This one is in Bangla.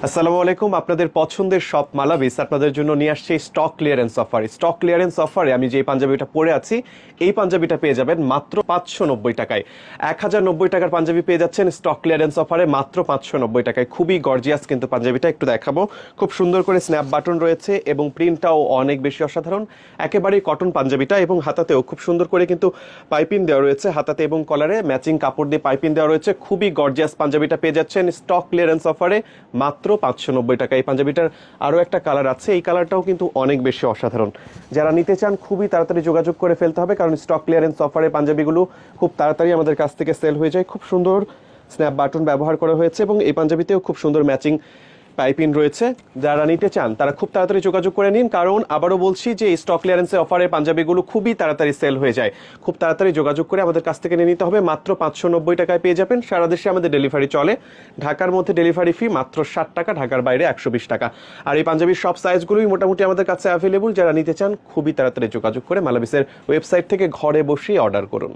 আসসালামু আলাইকুম। আপনাদের পছন্দের সব মালাবিস আপনাদের জন্য নিয়ে আসছে stock clearance offer. Stock clearance অফারে আমি যে পাঞ্জাবিটা পরে আছি এই পাঞ্জাবিটা পেয়ে যাবেন মাত্র 590 টাকায়। 1090 টাকার পাঞ্জাবি পেয়ে যাচ্ছেন স্টক ক্লিয়ারেন্স অফারে মাত্র 590 টাকায়। খুবই গর্জিয়াস কিন্তু পাঞ্জাবিটা, একটু দেখাবো। খুব সুন্দর করে স্ন্যাপ বাটন রয়েছে এবং প্রিন্টটাও অনেক বেশি অসাধারণ। একেবারেই কটন পাঞ্জাবিটা এবং হাতাতেও খুব সুন্দর করে কিন্তু পাইপিং দেওয়া রয়েছে, হাতাতে এবং কলারে ম্যাচিং কাপড় দিয়ে পাইপিং দেওয়া রয়েছে। খুবই গর্জিয়াস পাঞ্জাবিটা পেয়ে যাচ্ছেন স্টক ক্লিয়ারেন্স অফারে মাত্র 590 টাকা। এই পাঞ্জাবিটার আরও একটা কালার আছে, এই কালারটাও কিন্তু অনেক বেশি অসাধারণ। যারা নিতে চান খুবই তাড়াতাড়ি যোগাযোগ করে ফেলতে হবে, কারণ স্টক ক্লিয়ারেন্স অফারে পাঞ্জাবিগুলো খুব তাড়াতাড়ি আমাদের কাছ থেকে সেল হয়ে যায়। খুব সুন্দর স্ন্যাপ বাটন ব্যবহার করা হয়েছে এবং এই পাঞ্জাবিতেও খুব সুন্দর ম্যাচিং পাইপিং রয়েছে। যারা নিতে চান তারা খুব তাড়াতাড়ি যোগাযোগ করে নিন, কারণ আবারও বলছি যে স্টক ক্লিয়ারেন্সের অফারে পাঞ্জাবিগুলো খুবই তাড়াতাড়ি সেল হয়ে যায়। খুব তাড়াতাড়ি যোগাযোগ করে আমাদের কাছ থেকে নিয়ে নিতে হবে। মাত্র 590 টাকায় পেয়ে যাবেন। সারা দেশে আমাদের ডেলিভারি চলে। ঢাকার মধ্যে ডেলিভারি ফি মাত্র 60 টাকা, ঢাকার বাইরে 120 টাকা। আর এই পাঞ্জাবির সব সাইজগুলোই মোটামুটি আমাদের কাছে অ্যাভেলেবল। যারা নিতে চান খুবই তাড়াতাড়ি যোগাযোগ করে মালাবিসের ওয়েবসাইট থেকে ঘরে বসেই অর্ডার করুন।